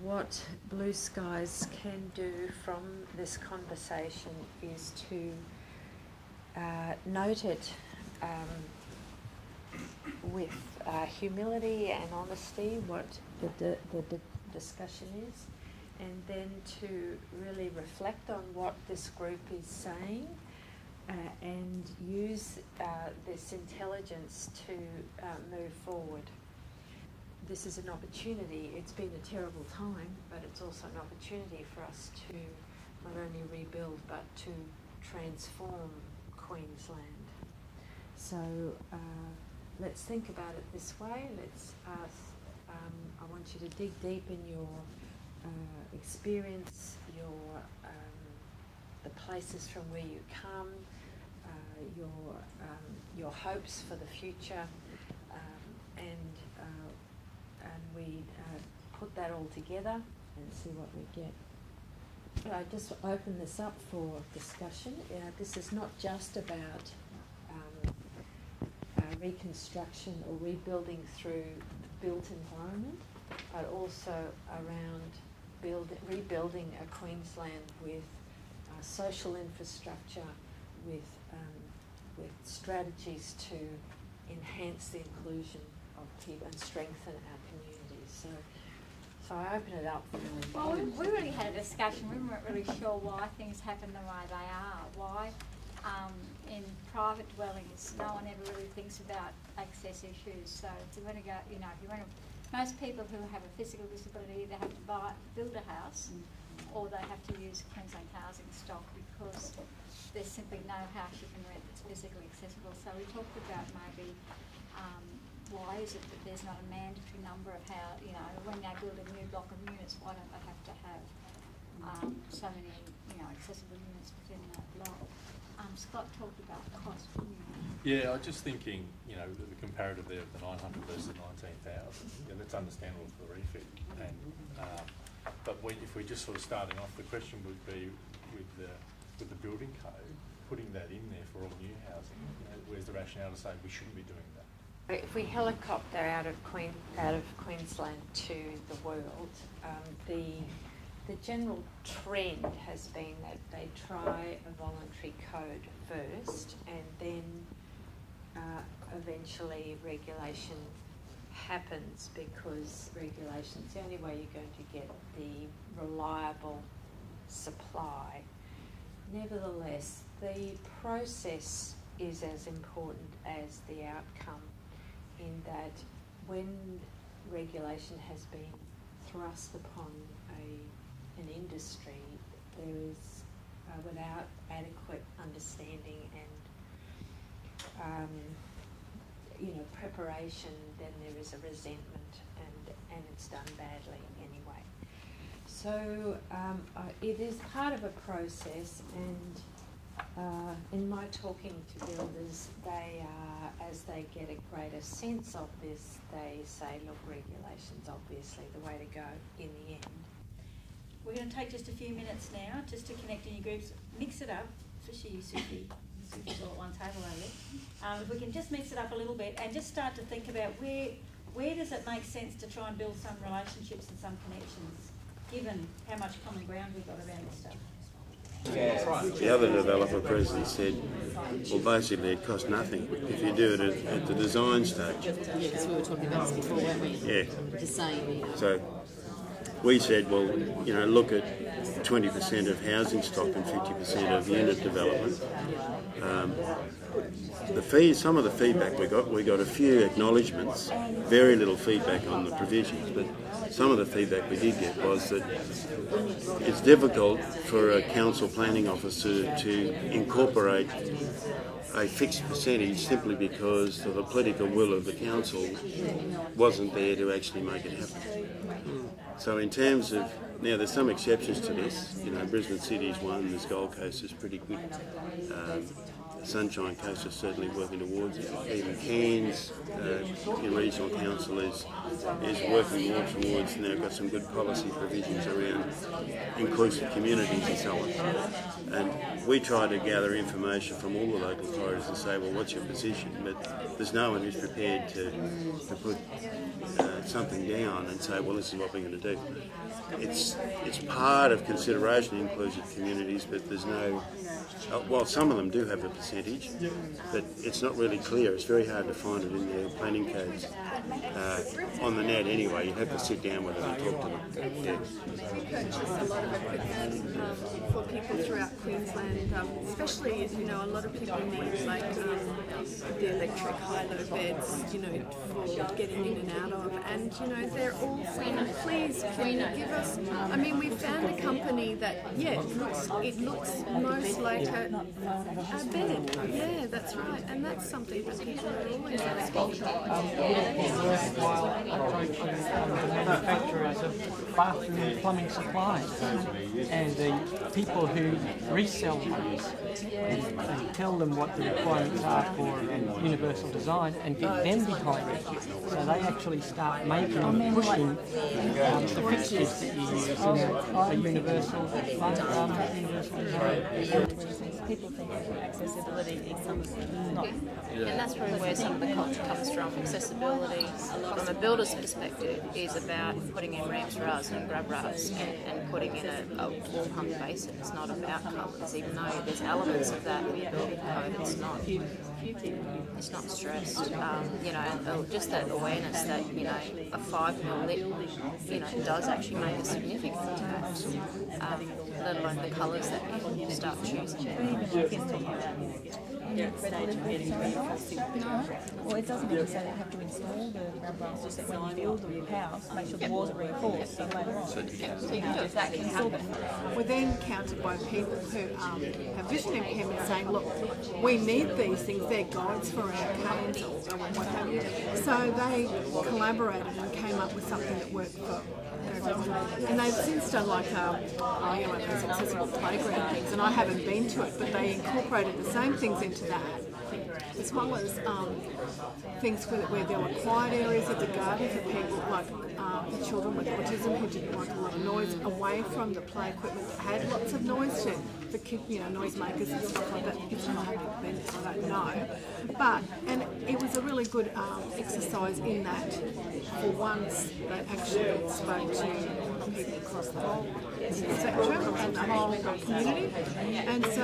what Blue Skies can do from this conversation is to note it with humility and honesty what the discussion is, and then to really reflect on what this group is saying and use this intelligence to move forward. This is an opportunity. It's been a terrible time, but it's also an opportunity for us to not only rebuild but to transform Queensland. So let's think about it this way. I want you to dig deep in your experience, the places from where you come, your hopes for the future, and we put that all together and see what we get. I just open this up for discussion. This is not just about reconstruction or rebuilding through the built environment, but also around rebuilding a Queensland with social infrastructure, with strategies to enhance the inclusion of people and strengthen our communities. So I open it up for you. Well, we really had a discussion. We weren't really sure why things happen the way they are. Why in private dwellings no one ever really thinks about access issues. So if you want to go, most people who have a physical disability, they have to build a house, or they have to use Queensland housing stock because there's simply no house you can rent that's physically accessible. So we talked about maybe why is it that there's not a mandatory number of how, when they build a new block of units, why don't they have to have so many, accessible units within that block? Scott talked about the cost. Yeah, I was just thinking, the comparative there of the 900 versus 19,000. That's understandable for the refit. And but if we're just sort of starting off, the question would be with the building code, putting that in there for all new housing. Where's the rationale to say we shouldn't be doing that? If we helicopter out of Queensland to the world, the general trend has been that they try a voluntary code first, and then eventually regulation happens, because regulation is the only way you're going to get the reliable supply. Nevertheless, the process is as important as the outcome, in that when regulation has been thrust upon an industry, there is, without adequate understanding and preparation, then there is a resentment, and it's done badly anyway. So it is part of a process, and in my talking to builders, they are, as they get a greater sense of this, they say, look, regulation's obviously the way to go in the end. We're going to take just a few minutes now just to connect in your groups, mix it up, especially you, Susie. Susie's all at one table over there. If we can just mix it up a little bit and just start to think about where does it make sense to try and build some relationships and some connections, given how much common ground we've got around this stuff. The other developer president said, well, basically it costs nothing if you do it at the design stage. Yes, we were talking about this before, weren't we? Yeah. Just saying. So we said, well, look at 20% of housing stock and 50% of unit development. Some of the feedback we got a few acknowledgements, very little feedback on the provisions, but some of the feedback we did get was that it's difficult for a council planning officer to incorporate a fixed percentage simply because the political will of the council wasn't there to actually make it happen. So in terms of, now there's some exceptions to this, Brisbane City's one, this Gold Coast is pretty good. Sunshine Coast is certainly working towards it. Even Cairns, your regional council is working more towards, and they've got some good policy provisions around inclusive communities and so on. And we try to gather information from all the local authorities and say, well, what's your position? But there's no one who's prepared to put something down and say, well, this is what we're going to do. It's part of consideration in inclusive communities, but there's no, well, some of them do have a percentage, but it's not really clear. It's very hard to find it in their planning codes. On the net anyway, you have to sit down with them and talk to them. Yeah. We purchase a lot of equipment for people throughout Queensland, especially, a lot of people need like the electric high-low beds, for getting in and out of, and they're all saying, please, can you give us, we found a company that, it looks most like a bed. Yeah, that's right, and that's something that people are always asking. Worthwhile approach on the manufacturers of bathroom and plumbing supplies, and the people who resell these, and tell them what the requirements are for universal design and get them behind it, so they actually start making and pushing the fixtures that you use in a universal design. People think accessibility is something not. And that's probably where some of the culture comes from. Accessibility, from a builder's perspective, is about putting in ramps for us and grab ruts and putting in a wall hung basin. It's not about colours, even though there's elements of that in the building code. It's not stressed. And just that awareness that, a 5mm lit, does actually make a significant impact, let alone the colours that you start choosing. Well, it doesn't necessarily have to install the grab rails, just that when you build the house, make sure the walls are reinforced, so later on. That can happen. We're then counted by people who have visiting him and saying, look, we need these things, they're guides for our cairns or what have you. So they collaborated and came up with something that worked for everyone. And they've since done like these accessible playground things, and I haven't been to it, but they incorporated the same things into that, as well as things where there were quiet areas of the garden for people like the children with autism who didn't want a lot of noise, away from the play equipment that had lots of noise to the noisemakers and stuff like that. It's not a big thing, I don't know. And it was a really good exercise in that for once they actually spoke to people across the whole spectrum and the whole community. And so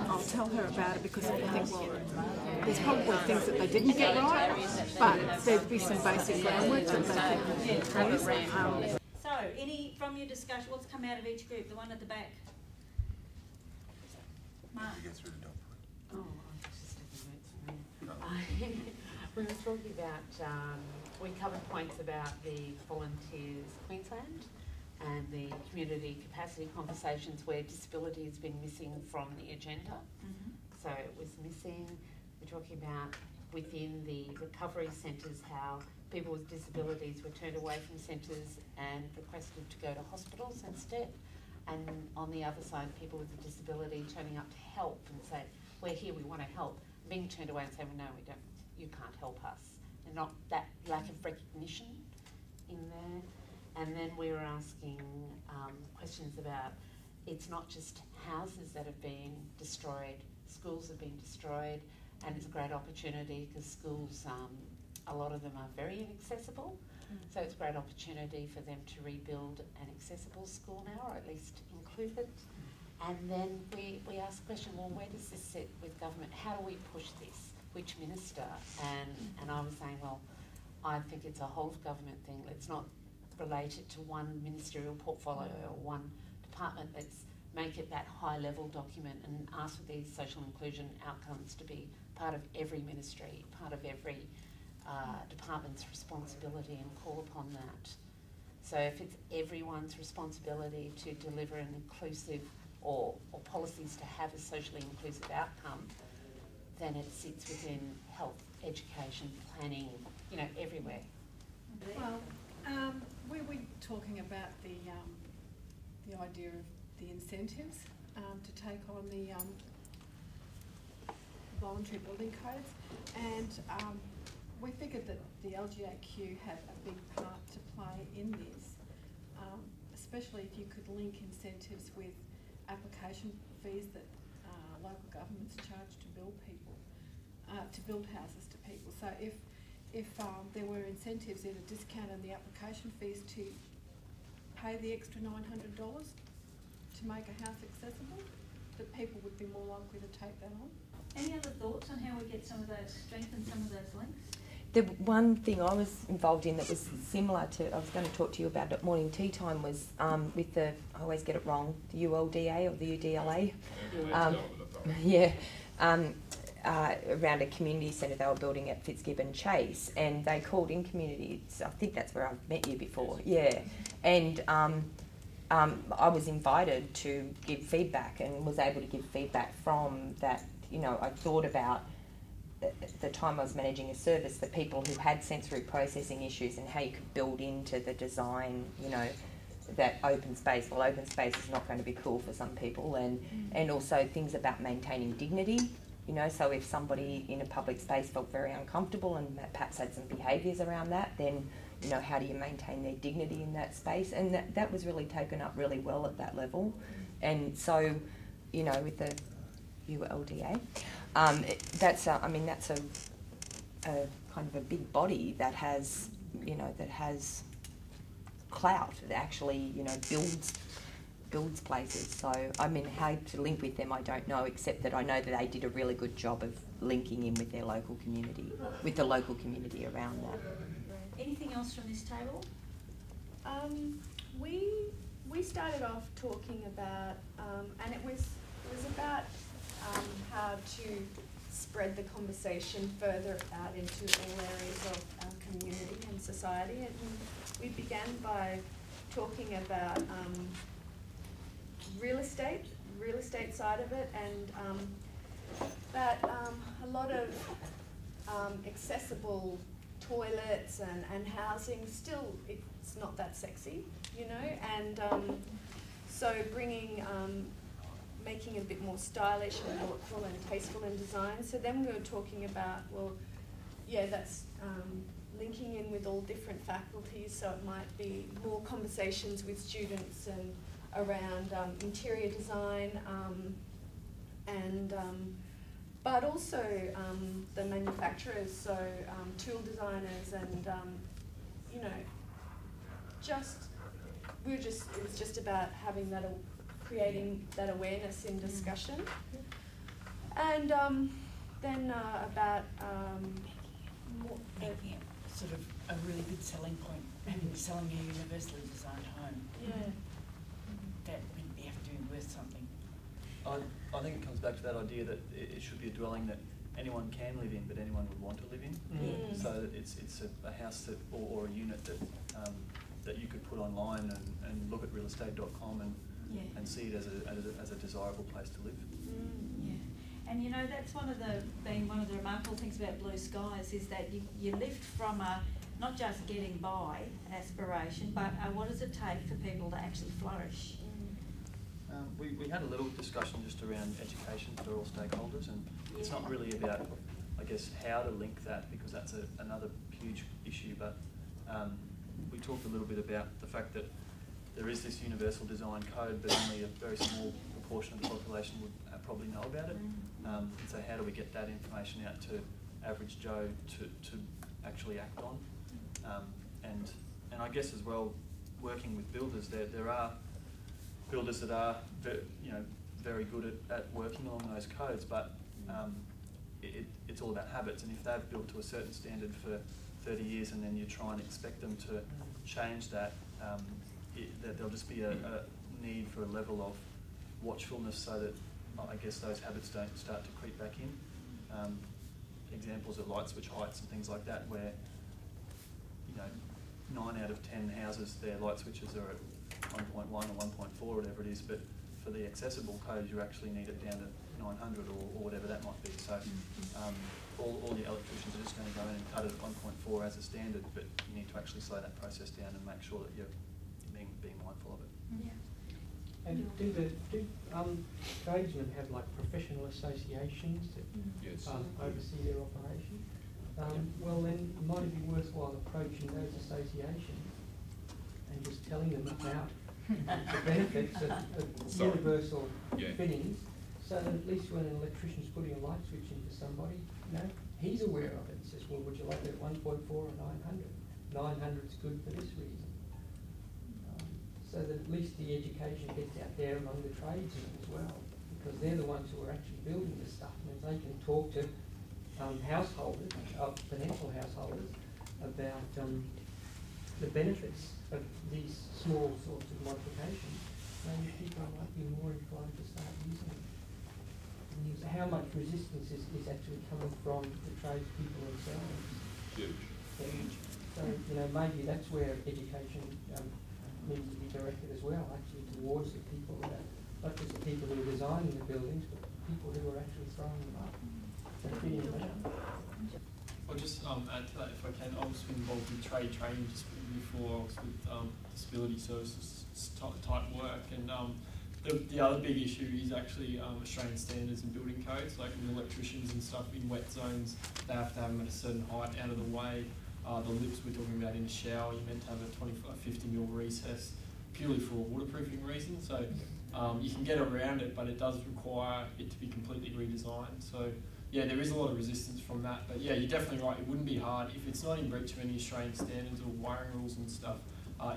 I'll tell her about it, because I think, well, there's probably things that they didn't get right, but there'd be some basic groundwork that they can use. So, any from your discussion, what's come out of each group? The one at the back. Marg. We were talking about, we covered points about the Volunteers Queensland and the community capacity conversations where disability has been missing from the agenda. So it was missing. We're talking about within the recovery centres how people with disabilities were turned away from centres and requested to go to hospitals instead. And on the other side, people with a disability turning up to help and say, we're here, we want to help, being turned away and saying, well, no, we don't, you can't help us. And not that lack of recognition in there. And then we were asking questions about, it's not just houses that have been destroyed, schools have been destroyed, and it's a great opportunity because schools, a lot of them are very inaccessible. So it's a great opportunity for them to rebuild an accessible school now, or at least include it. And then we asked the question, well, where does this sit with government? How do we push this? Which minister? And I was saying, well, I think it's a whole of government thing. Let's not relate it to one ministerial portfolio or one department. Let's make it that high level document and ask for these social inclusion outcomes to be part of every ministry, part of every department's responsibility, and call upon that. So if it's everyone's responsibility to deliver an inclusive or policies to have a socially inclusive outcome, then it sits within health, education, planning, everywhere. Well, we were talking about the idea of the incentives to take on the voluntary building codes, and we figured that the LGAQ had a big part to play in this, especially if you could link incentives with application fees that local governments charge to build people, to build houses to people. So if there were incentives, either discount on the application fees to pay the extra $900 to make a house accessible, that people would be more likely to take that on. Any other thoughts on how we get some of those, strengthen some of those links? The one thing I was involved in that was similar to, I was going to talk to you about at morning tea time, was with the, I always get it wrong, the ULDA or the UDLA. Around a community centre they were building at Fitzgibbon Chase, and they called in communities. I think that's where I've met you before, yeah. And I was invited to give feedback and was able to give feedback from that. You know, I thought about the time I was managing a service, the people who had sensory processing issues and how you could build into the design, you know, that open space. Well, open space is not going to be cool for some people, and also things about maintaining dignity. You know, so if somebody in a public space felt very uncomfortable and perhaps had some behaviours around that, then, you know, how do you maintain their dignity in that space? And that was really taken up really well at that level. And so, you know, with the ULDA, that's a kind of a big body that has, you know, that has clout, that actually, you know, builds places. So, I mean, how to link with them, I don't know, except that I know that they did a really good job of linking in with their local community, with the local community around that. Anything else from this table? We started off talking about, and it was about how to spread the conversation further out into all areas of our community and society. And we began by talking about real estate side of it, and that a lot of accessible toilets and housing, still it's not that sexy, you know, and so bringing, making it a bit more stylish and thoughtful and tasteful in design. So then we were talking about, well, yeah, that's linking in with all different faculties, so it might be more conversations with students and around interior design, but also the manufacturers, so tool designers, and you know, it was just about having that, creating that awareness in discussion, and then about more, sort of a really good selling point, selling a universally designed home. Yeah. That would be doing worth something. I think it comes back to that idea that it should be a dwelling that anyone can live in, but anyone would want to live in. So that it's a house that, or a unit that that you could put online and look at realestate.com and see it as a desirable place to live. Yeah, and you know, that's one of the remarkable things about Blue Skies is that you lift from a not just getting by aspiration, but what does it take for people to actually flourish? We had a little discussion just around education for all stakeholders, and it's not really about, I guess, how to link that, because that's another huge issue, but we talked a little bit about the fact that there is this universal design code, but only a very small proportion of the population would probably know about it. So how do we get that information out to average Joe to actually act on? And I guess as well, working with builders, there are builders that are very good at working along those codes, but it's all about habits, and if they've built to a certain standard for 30 years and then you try and expect them to change that, there'll just be a need for a level of watchfulness so that I guess those habits don't start to creep back in. Examples of light switch heights and things like that, where 9 out of 10 houses, their light switches are at 1.1 or 1.4, whatever it is, but for the accessible code you actually need it down to 900 or whatever that might be. So all the electricians are just going to go in and cut it at 1.4 as a standard, but you need to actually slow that process down and make sure that you're being mindful of it. Yeah. And do tradesmen have like professional associations that oversee their operation? Well then, might it be worthwhile approaching those associations and just telling them about the benefits of universal fittings, so that at least when an electrician's putting a light switch into somebody, you know, he's aware of it. He says, well, would you like it at 1.4 or 900? 900's good for this reason. So that at least the education gets out there among the tradesmen as well, because they're the ones who are actually building the stuff, and if they can talk to householders, potential householders, about the benefits of these small sorts of modifications, maybe people might be more inclined to start using it. So how much resistance is actually coming from the tradespeople themselves? Huge. So, you know, maybe that's where education needs to be directed as well, actually towards the people that, not just the people who are designing the buildings, but the people who are actually throwing them up and fitting them out. I'll just add to that if I can. I was involved in trade training just before I was with disability services type work, and the other big issue is actually Australian standards and building codes. Like with electricians and stuff in wet zones, they have to have them at a certain height out of the way. The lips we're talking about in the shower, you're meant to have a 50mm recess purely for waterproofing reasons. So you can get around it, but it does require it to be completely redesigned. So yeah, there is a lot of resistance from that. But yeah, you're definitely right. It wouldn't be hard if it's not in breach of any Australian standards or wiring rules and stuff.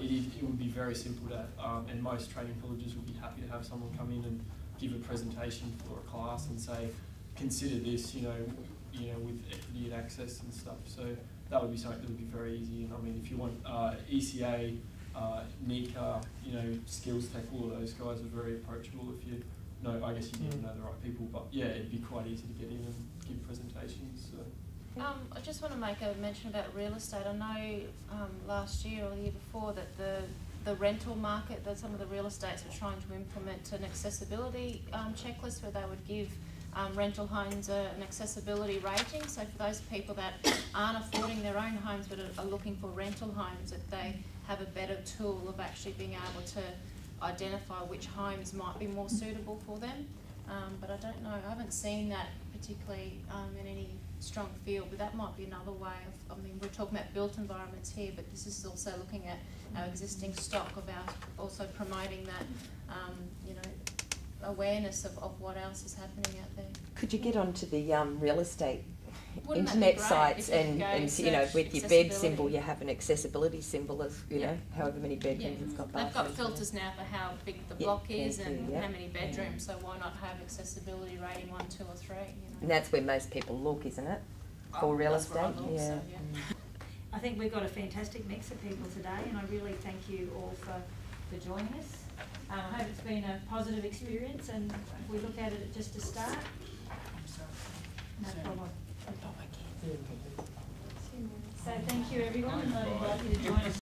It would be very simple to, and most training colleges would be happy to have someone come in and give a presentation for a class and say, consider this, you know, with equity and access and stuff. So that would be something that would be very easy. And I mean, if you want ECA, NICA, you know, Skills Tech, all of those guys are very approachable. If you know, I guess you need to know the right people. But yeah, it'd be quite easy to get in and give presentations. So. I just want to make a mention about real estate. I know last year or the year before that the rental market, that some of the real estates were trying to implement an accessibility checklist where they would give rental homes an accessibility rating. So for those people that aren't affording their own homes but are looking for rental homes, that they have a better tool of actually being able to identify which homes might be more suitable for them. But I don't know, I haven't seen that particularly in any strong field, but that might be another way of, I mean, we're talking about built environments here, but this is also looking at our existing stock of also promoting that, you know, awareness of what else is happening out there. Could you get onto the real estate Wouldn't internet sites and you know, with your bed symbol, you have an accessibility symbol of, you know, however many bedrooms it's got. They've got filters now for how big the block is and how many bedrooms, so why not have accessibility rating 1, 2 or 3, you know? And that's where most people look, isn't it? For real estate? So, I think we've got a fantastic mix of people today, and I really thank you all for joining us. I hope it's been a positive experience, and if we look at it just to start. No problem. So thank you everyone, and I'd like you to join us.